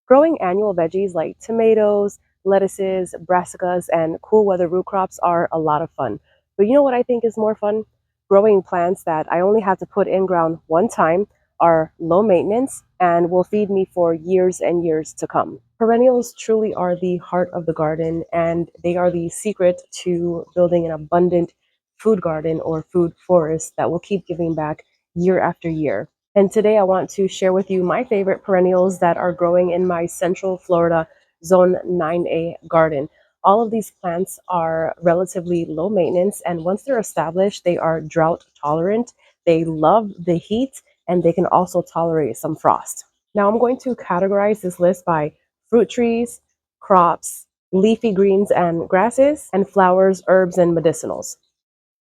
Growing annual veggies like tomatoes, lettuces, brassicas, and cool weather root crops are a lot of fun. But you know what I think is more fun? Growing plants that I only have to put in ground one time, are low maintenance, and will feed me for years and years to come. Perennials truly are the heart of the garden, and they are the secret to building an abundant food garden or food forest that will keep giving back year after year. And today I want to share with you my favorite perennials that are growing in my Central Florida Zone 9A garden. All of these plants are relatively low maintenance, and once they're established, they are drought tolerant. They love the heat, and they can also tolerate some frost. Now I'm going to categorize this list by fruit trees, crops, leafy greens and grasses, and flowers, herbs, and medicinals.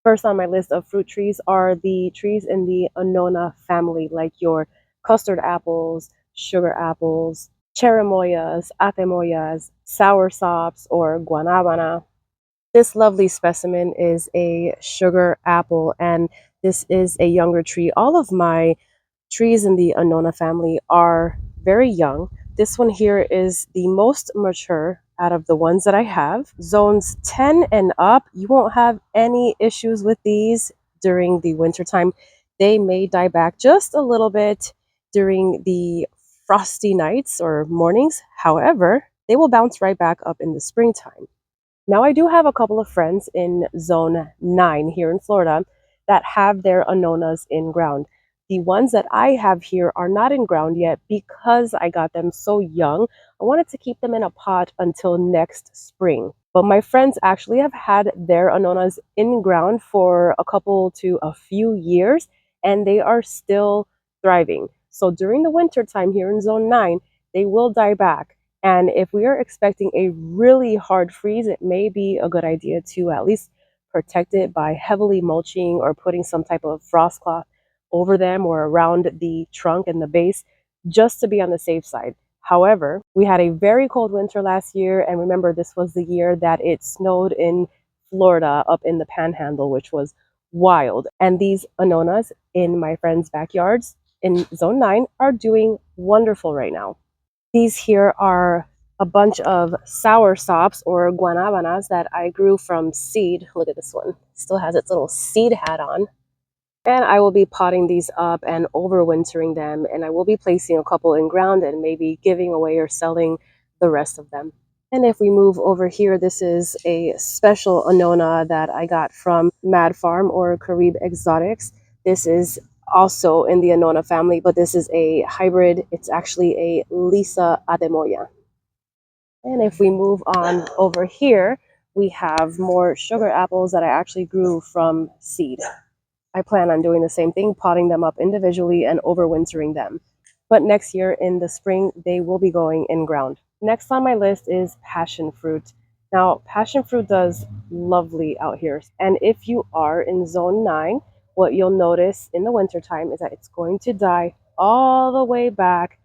First on my list of fruit trees are the trees in the Annona family, like your custard apples, sugar apples, cherimoyas, atemoyas, sour sops, or guanabana. This lovely specimen is a sugar apple, and this is a younger tree. All of my trees in the Annona family are very young. This one here is the most mature out of the ones that I have. Zones 10 and up, you won't have any issues with these during the winter time. They may die back just a little bit during the frosty nights or mornings. However, they will bounce right back up in the springtime. Now, I do have a couple of friends in Zone 9 here in Florida that have their Annonas in ground. The ones that I have here are not in ground yet because I got them so young. I wanted to keep them in a pot until next spring. But my friends actually have had their Annonas in ground for a couple to a few years, and they are still thriving. So during the winter time here in Zone 9, they will die back. And if we are expecting a really hard freeze, it may be a good idea to at least protect it by heavily mulching or putting some type of frost cloth over them or around the trunk and the base, just to be on the safe side. However, we had a very cold winter last year, and remember, this was the year that it snowed in Florida up in the Panhandle, which was wild. And these Annonas in my friends' backyards in Zone 9 are doing wonderful right now. These here are a bunch of sour sops or guanabanas that I grew from seed. Look at this one. Still has its little seed hat on. And I will be potting these up and overwintering them. And I will be placing a couple in ground and maybe giving away or selling the rest of them. And if we move over here, this is a special Annona that I got from Mad Farm or Carib Exotics. This is also in the Annona family, but this is a hybrid. It's actually a Lisa Ademoya. And if we move on over here, we have more sugar apples that I actually grew from seed. I plan on doing the same thing, potting them up individually and overwintering them. But next year in the spring, they will be going in ground. Next on my list is passion fruit. Now, passion fruit does lovely out here. And if you are in zone 9, what you'll notice in the wintertime is that it's going to die all the way back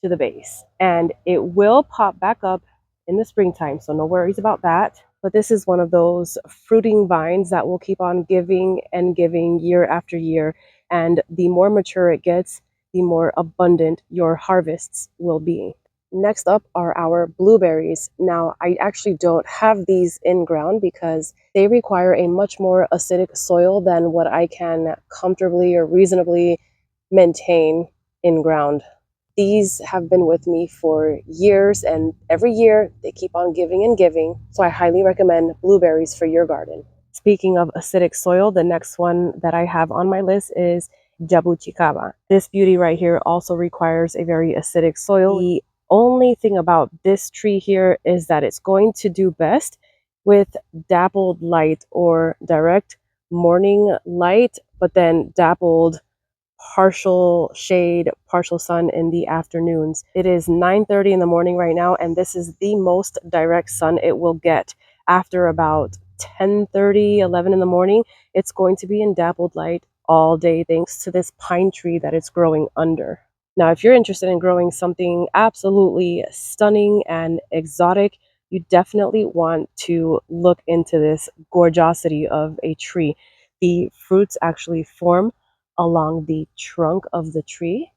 to the base. And it will pop back up in the springtime, so no worries about that. But this is one of those fruiting vines that will keep on giving and giving year after year. And the more mature it gets, the more abundant your harvests will be. Next up are our blueberries. Now, I actually don't have these in ground because they require a much more acidic soil than what I can comfortably or reasonably maintain in ground. These have been with me for years, and every year they keep on giving and giving. So I highly recommend blueberries for your garden. Speaking of acidic soil, the next one that I have on my list is jabuticaba. This beauty right here also requires a very acidic soil. The only thing about this tree here is that it's going to do best with dappled light or direct morning light, but then dappled partial shade, partial sun in the afternoons. It is 9:30 in the morning right now, and this is the most direct sun it will get. After about 10:30, 11 in the morning, it's going to be in dappled light all day thanks to this pine tree that it's growing under. Now, if you're interested in growing something absolutely stunning and exotic, you definitely want to look into this gorgeosity of a tree. The fruits actually form along the trunk of the tree.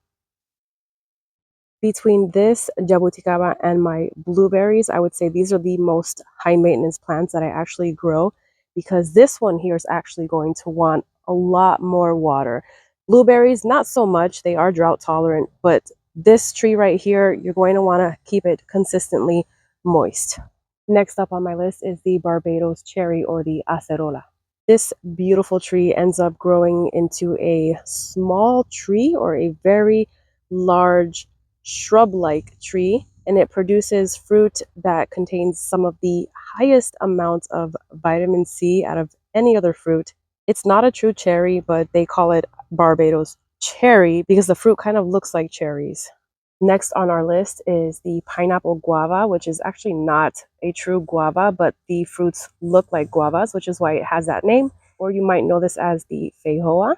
Between this jabuticaba and my blueberries, I would say these are the most high maintenance plants that I actually grow because this one here is actually going to want a lot more water. Blueberries, not so much. They are drought tolerant, but this tree right here, you're going to want to keep it consistently moist. Next up on my list is the Barbados cherry or the acerola. This beautiful tree ends up growing into a small tree or a very large shrub-like tree, and it produces fruit that contains some of the highest amounts of vitamin C out of any other fruit. It's not a true cherry, but they call it Barbados cherry because the fruit kind of looks like cherries. Next on our list is the pineapple guava, which is actually not a true guava, but the fruits look like guavas, which is why it has that name. Or you might know this as the feijoa.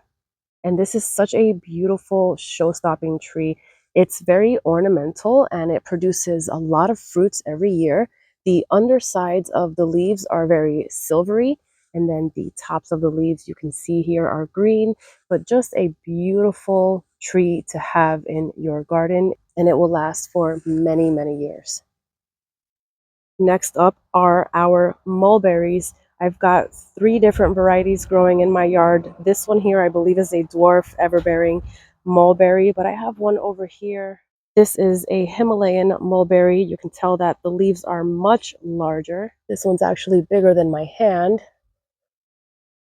And this is such a beautiful show-stopping tree. It's very ornamental and it produces a lot of fruits every year. The undersides of the leaves are very silvery, and then the tops of the leaves you can see here are green, but just a beautiful tree to have in your garden, and it will last for many, many years. Next up are our mulberries. I've got 3 different varieties growing in my yard. This one here, I believe, is a dwarf everbearing mulberry, but I have one over here. This is a Himalayan mulberry. You can tell that the leaves are much larger. This one's actually bigger than my hand.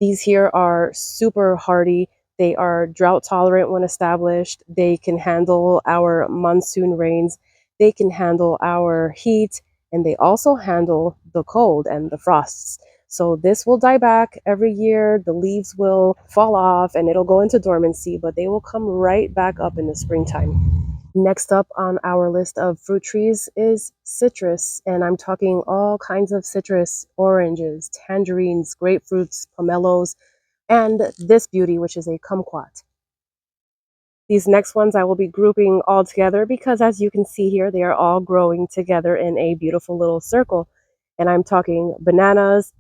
These here are super hardy. They are drought tolerant when established. They can handle our monsoon rains. They can handle our heat, and they also handle the cold and the frosts. So this will die back every year. The leaves will fall off and it'll go into dormancy, but they will come right back up in the springtime. Next up on our list of fruit trees is citrus, and I'm talking all kinds of citrus, oranges, tangerines, grapefruits, pomelos, and this beauty, which is a kumquat. These next ones I will be grouping all together because as you can see here, they are all growing together in a beautiful little circle. And I'm talking bananas,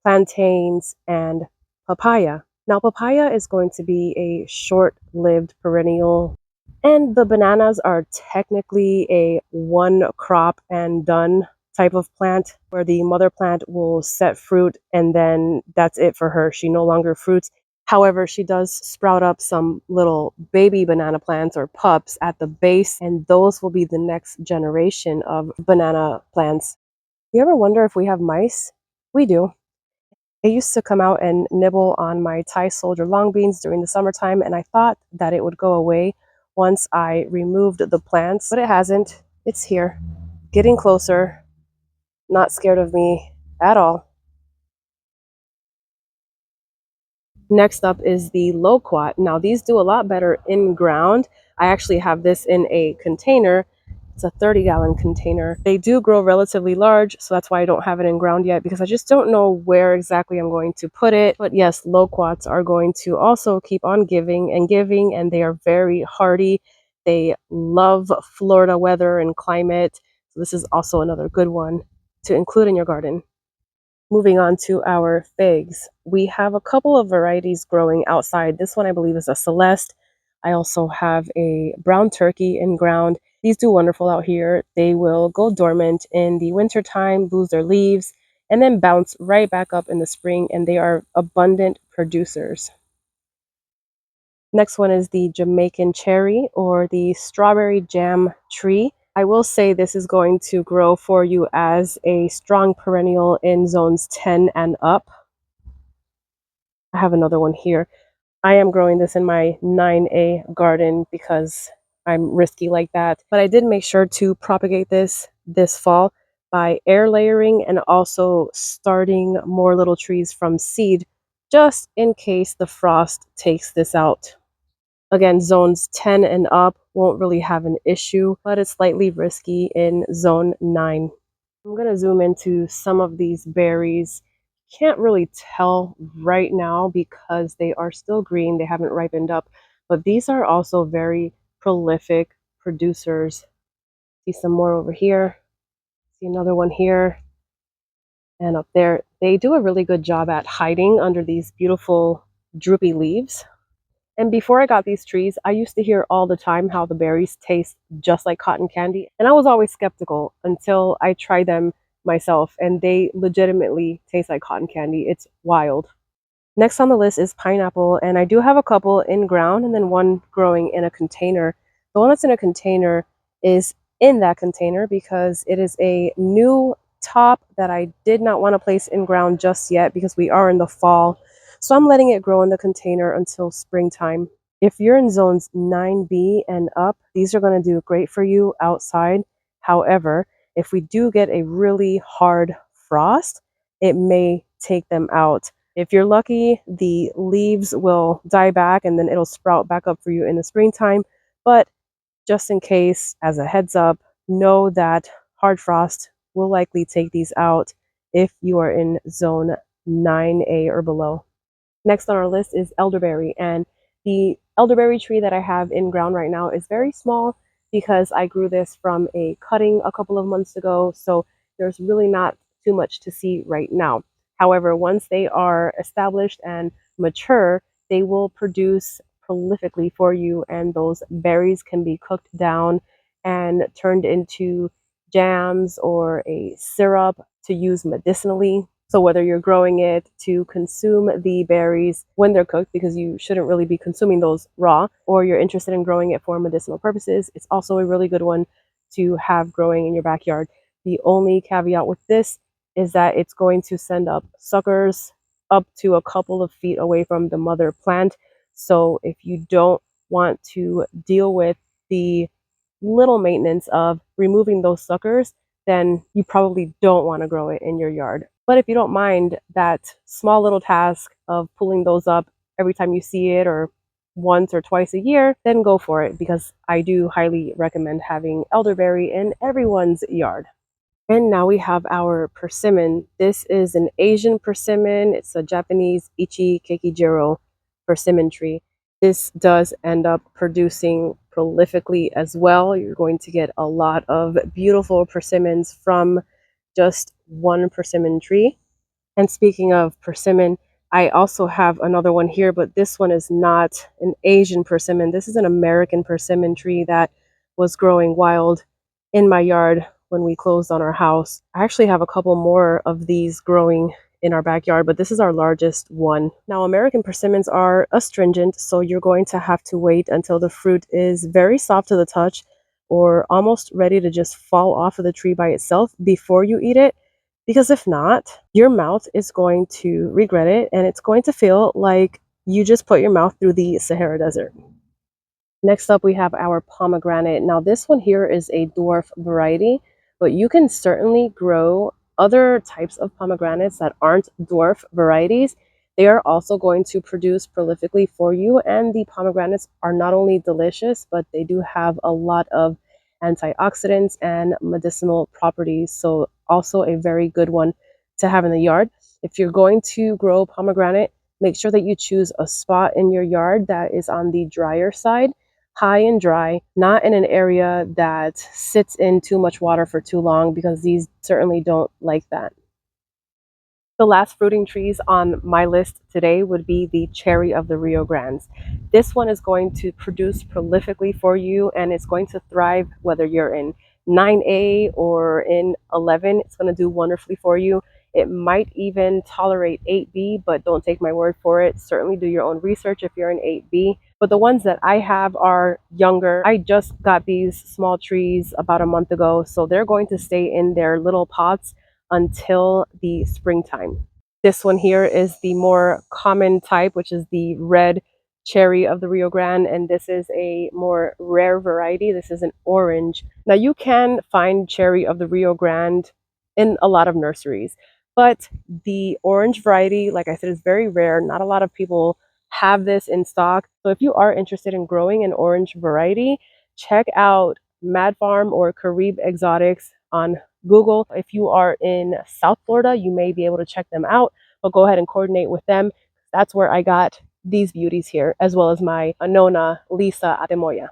plantains, and papaya. Now, papaya is going to be a short-lived perennial, and the bananas are technically a one crop and done type of plant where the mother plant will set fruit and then that's it for her. She no longer fruits. However, she does sprout up some little baby banana plants or pups at the base, and those will be the next generation of banana plants. You ever wonder if we have mice? We do. They used to come out and nibble on my Thai soldier long beans during the summertime, and I thought that it would go away once I removed the plants, but it hasn't. It's here, getting closer, not scared of me at all. Next up is the loquat. Now, these do a lot better in ground. I actually have this in a container. It's a 30-gallon container. They do grow relatively large, so that's why I don't have it in ground yet because I just don't know where exactly I'm going to put it. But yes, loquats are going to also keep on giving, and they are very hardy. They love Florida weather and climate. So this is also another good one to include in your garden. Moving on to our figs. We have a couple of varieties growing outside. This one I believe is a Celeste. I also have a brown turkey in ground. These do wonderful out here. They will go dormant in the wintertime, lose their leaves, and then bounce right back up in the spring, and they are abundant producers. Next one is the Jamaican cherry or the strawberry jam tree. I will say this is going to grow for you as a strong perennial in zones 10 and up. I have another one here. I am growing this in my 9A garden because I'm risky like that. But I did make sure to propagate this fall by air layering and also starting more little trees from seed just in case the frost takes this out. Again, zones 10 and up won't really have an issue, but it's slightly risky in zone 9. I'm going to zoom into some of these berries. Can't really tell right now because they are still green. They haven't ripened up, but these are also very prolific producers. See some more over here. See another one here and up there. They do a really good job at hiding under these beautiful droopy leaves. And before I got these trees, I used to hear all the time how the berries taste just like cotton candy. And I was always skeptical until I tried them myself, and they legitimately taste like cotton candy. It's wild. Next on the list is pineapple, and I do have a couple in ground and then one growing in a container. The one that's in a container is in that container because it is a new top that I did not want to place in ground just yet because we are in the fall. So I'm letting it grow in the container until springtime. If you're in zones 9B and up, these are going to do great for you outside. However, if we do get a really hard frost, it may take them out. If you're lucky, the leaves will die back and then it'll sprout back up for you in the springtime. But just in case, as a heads up, know that hard frost will likely take these out if you are in zone 9A or below. Next on our list is elderberry, and the elderberry tree that I have in ground right now is very small because I grew this from a cutting a couple of months ago, so there's really not too much to see right now. However, once they are established and mature, they will produce prolifically for you, and those berries can be cooked down and turned into jams or a syrup to use medicinally. So whether you're growing it to consume the berries when they're cooked, because you shouldn't really be consuming those raw, or you're interested in growing it for medicinal purposes, it's also a really good one to have growing in your backyard. The only caveat with this is that it's going to send up suckers up to a couple of feet away from the mother plant. So if you don't want to deal with the little maintenance of removing those suckers, then you probably don't want to grow it in your yard. But if you don't mind that small little task of pulling those up every time you see it or once or twice a year, then go for it because I do highly recommend having elderberry in everyone's yard. And now we have our persimmon. This is an Asian persimmon. It's a Japanese Ichi Kekijiro persimmon tree. This does end up producing prolifically as well. You're going to get a lot of beautiful persimmons from just one persimmon tree. And speaking of persimmon, I also have another one here, but this one is not an Asian persimmon. This is an American persimmon tree that was growing wild in my yard when we closed on our house. I actually have a couple more of these growing in our backyard, but this is our largest one. Now, American persimmons are astringent, so you're going to have to wait until the fruit is very soft to the touch or almost ready to just fall off of the tree by itself before you eat it. Because if not, your mouth is going to regret it and it's going to feel like you just put your mouth through the Sahara Desert. Next up, we have our pomegranate. Now, this one here is a dwarf variety, but you can certainly grow other types of pomegranates that aren't dwarf varieties. They are also going to produce prolifically for you, and the pomegranates are not only delicious, but they do have a lot of antioxidants and medicinal properties. So also a very good one to have in the yard. If you're going to grow pomegranate, make sure that you choose a spot in your yard that is on the drier side, high and dry, not in an area that sits in too much water for too long, because these certainly don't like that. The last fruiting trees on my list today would be the cherry of the Rio Grandes. This one is going to produce prolifically for you, and it's going to thrive whether you're in 9A or in 11. It's going to do wonderfully for you. It might even tolerate 8B, but don't take my word for it. Certainly do your own research if you're in 8B. But the ones that I have are younger. I just got these small trees about a month ago, so they're going to stay in their little pots until the springtime. This one here is the more common type, which is the red cherry of the Rio Grande, and this is a more rare variety. This is an orange. Now, you can find cherry of the Rio Grande in a lot of nurseries, but the orange variety, like I said, is very rare. Not a lot of people have this in stock. So if you are interested in growing an orange variety, check out Mad Farm or Carib Exotics on Google. If you are in South Florida, you may be able to check them out, but go ahead and coordinate with them. That's where I got these beauties here, as well as my Nona Lisa Atemoya.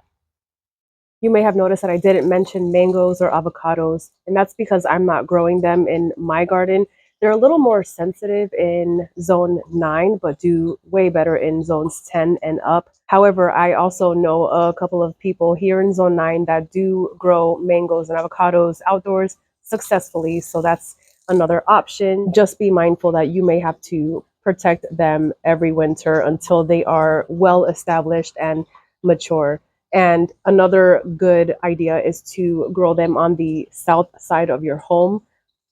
You may have noticed that I didn't mention mangoes or avocados, and that's because I'm not growing them in my garden. They're a little more sensitive in zone 9, but do way better in zones 10 and up. However, I also know a couple of people here in zone 9 that do grow mangoes and avocados outdoors successfully. So that's another option. Just be mindful that you may have to protect them every winter until they are well established and mature. And another good idea is to grow them on the south side of your home,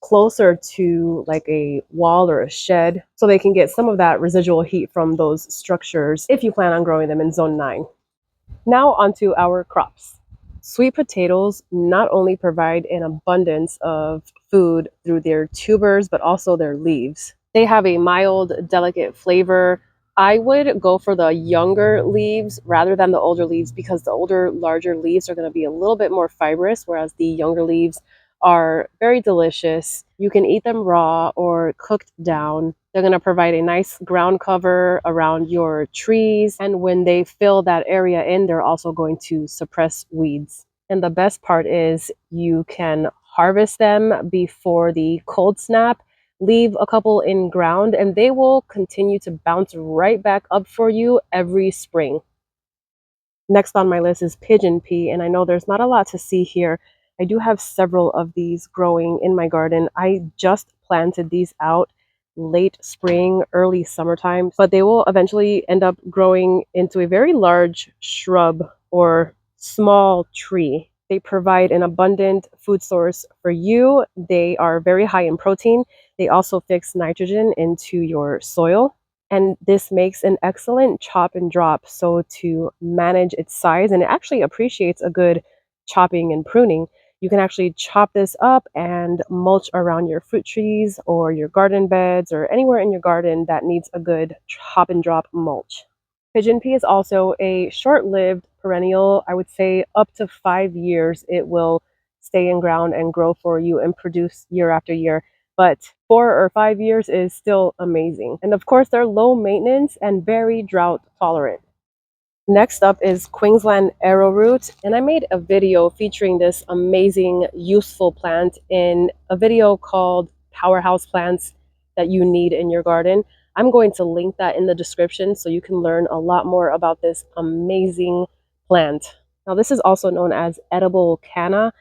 closer to like a wall or a shed, so they can get some of that residual heat from those structures if you plan on growing them in zone 9. Now onto our crops. Sweet potatoes not only provide an abundance of food through their tubers, but also their leaves. They have a mild, delicate flavor. I would go for the younger leaves rather than the older leaves because the older, larger leaves are going to be a little bit more fibrous, whereas the younger leaves are very delicious. You can eat them raw or cooked down. They're going to provide a nice ground cover around your trees. And when they fill that area in, they're also going to suppress weeds. And the best part is you can harvest them before the cold snap, leave a couple in ground, and they will continue to bounce right back up for you every spring. Next on my list is pigeon pea, and I know there's not a lot to see here. I do have several of these growing in my garden. I just planted these out late spring, early summertime, but they will eventually end up growing into a very large shrub or small tree. They provide an abundant food source for you. They are very high in protein. They also fix nitrogen into your soil. And this makes an excellent chop and drop. So to manage its size, and it actually appreciates a good chopping and pruning, you can actually chop this up and mulch around your fruit trees or your garden beds or anywhere in your garden that needs a good chop and drop mulch. Pigeon pea is also a short-lived perennial. I would say up to 5 years it will stay in ground and grow for you and produce year after year. But 4 or 5 years is still amazing. And of course, they're low maintenance and very drought tolerant. Next up is Queensland arrowroot, and I made a video featuring this amazing, useful plant in a video called Powerhouse Plants That You Need in Your Garden. I'm going to link that in the description so you can learn a lot more about this amazing plant. Now, this is also known as edible canna.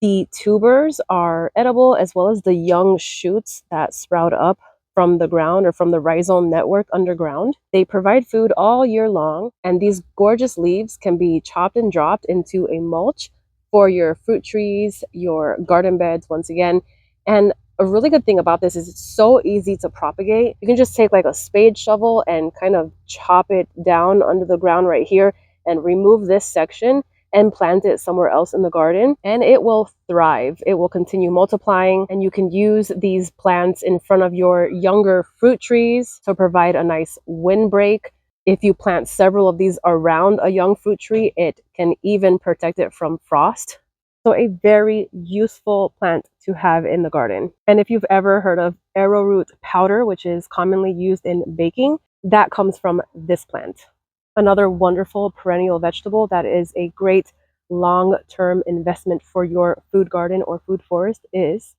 The tubers are edible as well as the young shoots that sprout up from the ground or from the rhizome network underground. They provide food all year long, and these gorgeous leaves can be chopped and dropped into a mulch for your fruit trees, your garden beds, once again. And a really good thing about this is it's so easy to propagate. You can just take like a spade shovel and kind of chop it down under the ground right here and remove this section and plant it somewhere else in the garden, and it will thrive. It will continue multiplying, and you can use these plants in front of your younger fruit trees to provide a nice windbreak. If you plant several of these around a young fruit tree, it can even protect it from frost. So a very useful plant to have in the garden. And if you've ever heard of arrowroot powder, which is commonly used in baking, that comes from this plant. Another wonderful perennial vegetable that is a great long-term investment for your food garden or food forest is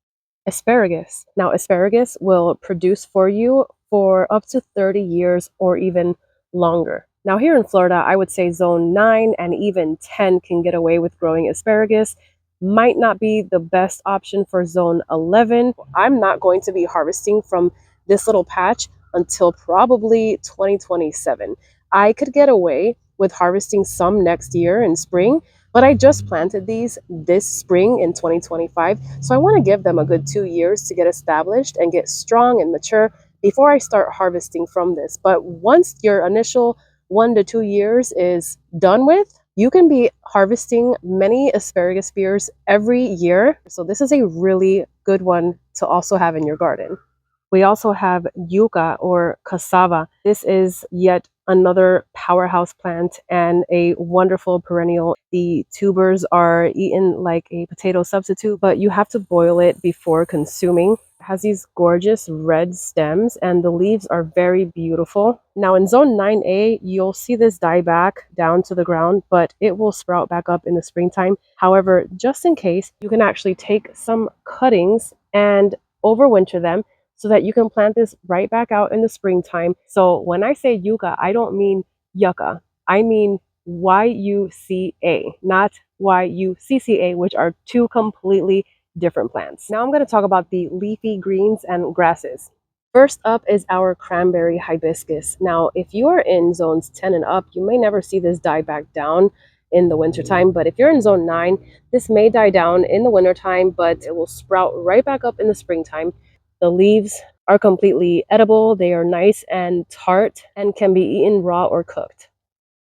asparagus. Now, asparagus will produce for you for up to 30 years or even longer. Now, here in Florida, I would say zone 9 and even 10 can get away with growing asparagus. Might not be the best option for zone 11. I'm not going to be harvesting from this little patch until probably 2027. I could get away with harvesting some next year in spring, but I just planted these this spring in 2025. So I want to give them a good 2 years to get established and get strong and mature before I start harvesting from this. But once your initial 1 to 2 years is done with, you can be harvesting many asparagus spears every year. So this is a really good one to also have in your garden. We also have yucca or cassava. This is yet another powerhouse plant and a wonderful perennial. The tubers are eaten like a potato substitute, but you have to boil it before consuming. It has these gorgeous red stems and the leaves are very beautiful. Now in zone 9A, you'll see this die back down to the ground, but it will sprout back up in the springtime. However, just in case, you can actually take some cuttings and overwinter them so that you can plant this right back out in the springtime. So when I say yucca, I don't mean yucca. I mean YUCA, not YUCCA, which are two completely different plants. Now I'm going to talk about the leafy greens and grasses. First up is our cranberry hibiscus. Now, if you are in zones 10 and up, you may never see this die back down in the wintertime, but if you're in zone 9, this may die down in the wintertime, but it will sprout right back up in the springtime. The leaves are completely edible, they are nice and tart, and can be eaten raw or cooked.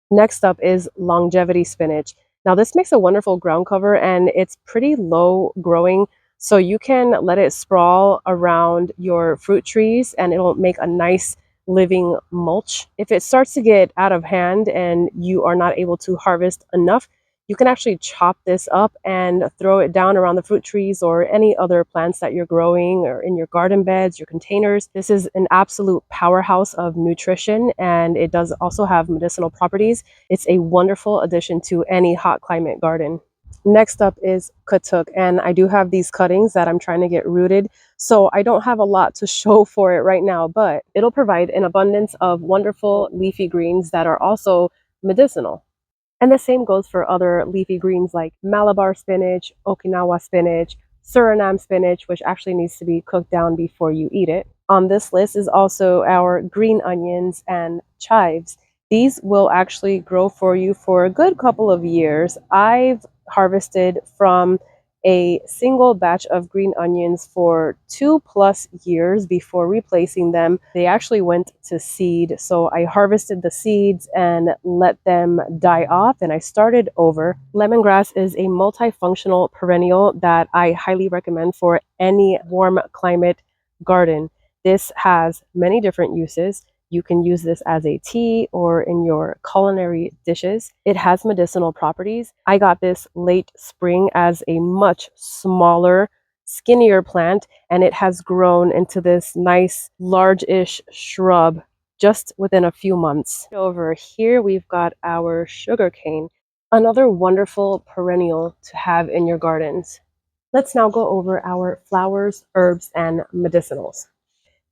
Next up is longevity spinach. Now this makes a wonderful ground cover and it's pretty low growing, so you can let it sprawl around your fruit trees and it'll make a nice living mulch. If it starts to get out of hand and you are not able to harvest enough, you can actually chop this up and throw it down around the fruit trees or any other plants that you're growing or in your garden beds, your containers. This is an absolute powerhouse of nutrition and it does also have medicinal properties. It's a wonderful addition to any hot climate garden. Next up is katuk, and I do have these cuttings that I'm trying to get rooted, so I don't have a lot to show for it right now, but it'll provide an abundance of wonderful leafy greens that are also medicinal. And the same goes for other leafy greens like Malabar spinach, Okinawa spinach, Suriname spinach, which actually needs to be cooked down before you eat it. On this list is also our green onions and chives. These will actually grow for you for a good couple of years. I've harvested from a single batch of green onions for 2+ years before replacing them. They actually went to seed, so I harvested the seeds and let them die off and I started over. Lemongrass is a multifunctional perennial that I highly recommend for any warm climate garden. This has many different uses. You can use this as a tea or in your culinary dishes. It has medicinal properties. I got this late spring as a much smaller, skinnier plant, and it has grown into this nice, large-ish shrub just within a few months. Over here, we've got our sugarcane, another wonderful perennial to have in your gardens. Let's now go over our flowers, herbs, and medicinals.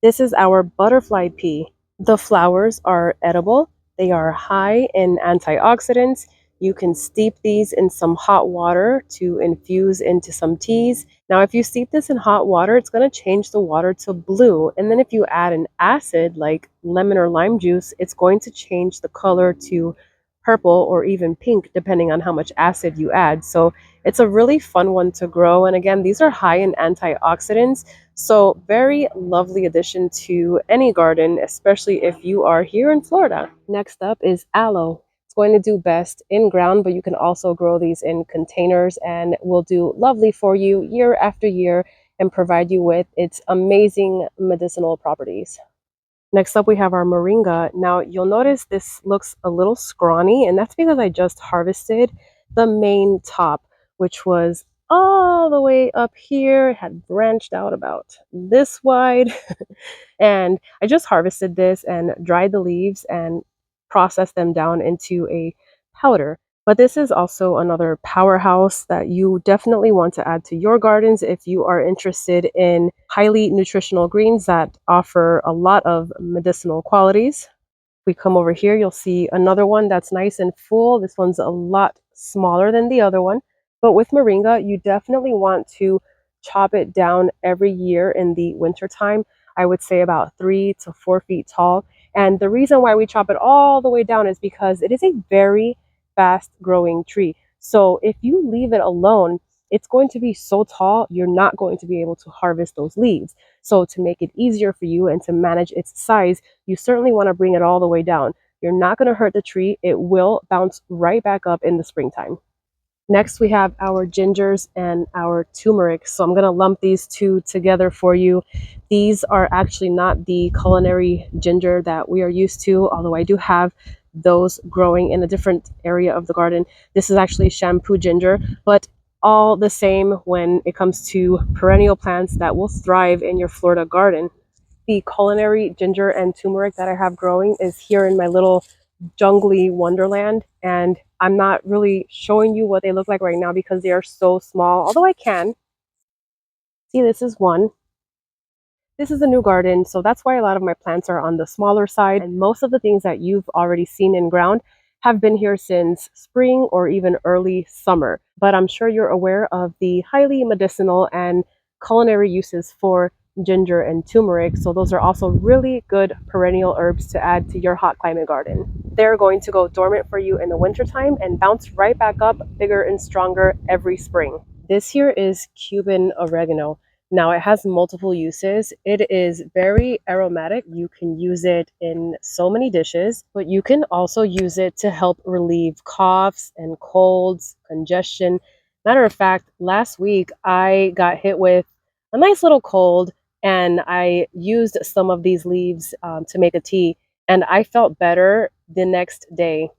This is our butterfly pea. The flowers are edible. They are high in antioxidants. You can steep these in some hot water to infuse into some teas. Now, if you steep this in hot water, it's going to change the water to blue. And then if you add an acid like lemon or lime juice, it's going to change the color to purple or even pink, depending on how much acid you add. So it's a really fun one to grow. And again, these are high in antioxidants. So very lovely addition to any garden, especially if you are here in Florida. Next up is aloe. It's going to do best in ground, but you can also grow these in containers and it will do lovely for you year after year and provide you with its amazing medicinal properties. Next up, we have our moringa. Now, you'll notice this looks a little scrawny, and that's because I just harvested the main top, which was all the way up here. It had branched out about this wide. And I just harvested this and dried the leaves and processed them down into a powder. But this is also another powerhouse that you definitely want to add to your gardens if you are interested in highly nutritional greens that offer a lot of medicinal qualities. If we come over here, you'll see another one that's nice and full. This one's a lot smaller than the other one. But with moringa, you definitely want to chop it down every year in the wintertime. I would say about 3 to 4 feet tall. And the reason why we chop it all the way down is because it is a very fast growing tree. So if you leave it alone, it's going to be so tall, you're not going to be able to harvest those leaves. So to make it easier for you and to manage its size, you certainly want to bring it all the way down. You're not going to hurt the tree. It will bounce right back up in the springtime. Next, we have our gingers and our turmeric. So I'm going to lump these two together for you. These are actually not the culinary ginger that we are used to, although I do have those growing in a different area of the garden. This is actually shampoo ginger, but all the same when it comes to perennial plants that will thrive in your Florida garden. The culinary ginger and turmeric that I have growing is here in my little jungly wonderland, and I'm not really showing you what they look like right now because they are so small, although I can. See, this is one. This is a new garden, so that's why a lot of my plants are on the smaller side, and most of the things that you've already seen in ground have been here since spring or even early summer. But I'm sure you're aware of the highly medicinal and culinary uses for ginger and turmeric, so those are also really good perennial herbs to add to your hot climate garden. They're going to go dormant for you in the wintertime and bounce right back up bigger and stronger every spring. This here is Cuban oregano. Now, it has multiple uses. It is very aromatic. You can use it in so many dishes, but you can also use it to help relieve coughs and colds, congestion. Matter of fact, last week I got hit with a nice little cold, and I used some of these leaves to make a tea, and I felt better the next day.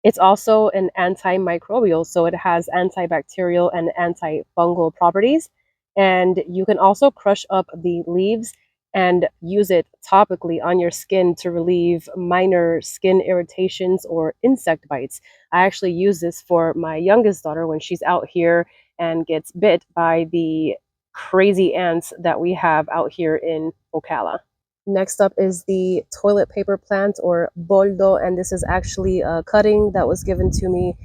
It's also an antimicrobial, so it has antibacterial and antifungal properties. And you can also crush up the leaves and use it topically on your skin to relieve minor skin irritations or insect bites. I actually use this for my youngest daughter when she's out here and gets bit by the crazy ants that we have out here in Ocala. Next up is the toilet paper plant, or boldo, and this is actually a cutting that was given to me.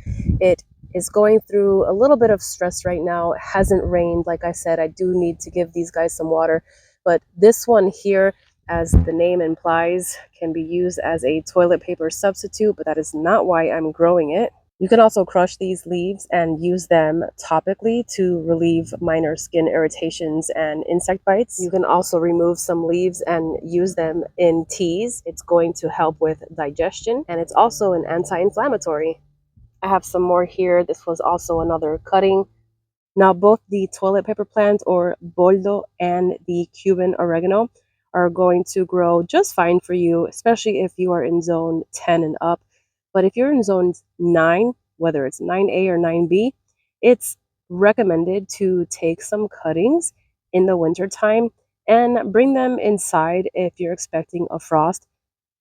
It is going through a little bit of stress right now. It hasn't rained. Like I said, I do need to give these guys some water, but this one here, as the name implies, can be used as a toilet paper substitute, but that is not why I'm growing it. You can also crush these leaves and use them topically to relieve minor skin irritations and insect bites. You can also remove some leaves and use them in teas. It's going to help with digestion, and it's also an anti-inflammatory. I have some more here. This was also another cutting. Now, both the toilet paper plant, or boldo, and the Cuban oregano are going to grow just fine for you, especially if you are in zone 10 and up. But if you're in zone 9, whether it's 9A or 9B, it's recommended to take some cuttings in the wintertime and bring them inside if you're expecting a frost,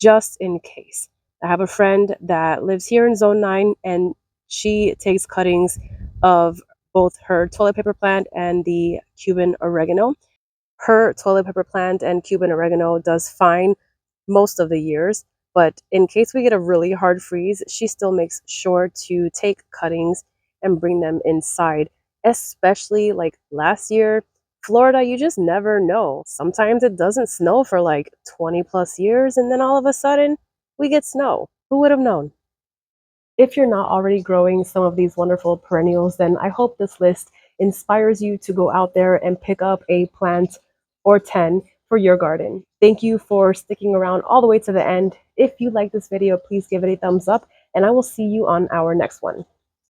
just in case. I have a friend that lives here in zone 9, and she takes cuttings of both her toilet paper plant and the Cuban oregano. Her toilet pepper plant and Cuban oregano does fine most of the years, but in case we get a really hard freeze, she still makes sure to take cuttings and bring them inside. Especially like last year, Florida, you just never know. Sometimes it doesn't snow for like 20 plus years, and then all of a sudden we get snow. Who would have known? If you're not already growing some of these wonderful perennials, then I hope this list inspires you to go out there and pick up a plant or 10 for your garden. Thank you for sticking around all the way to the end. If you like this video, please give it a thumbs up, and I will see you on our next one.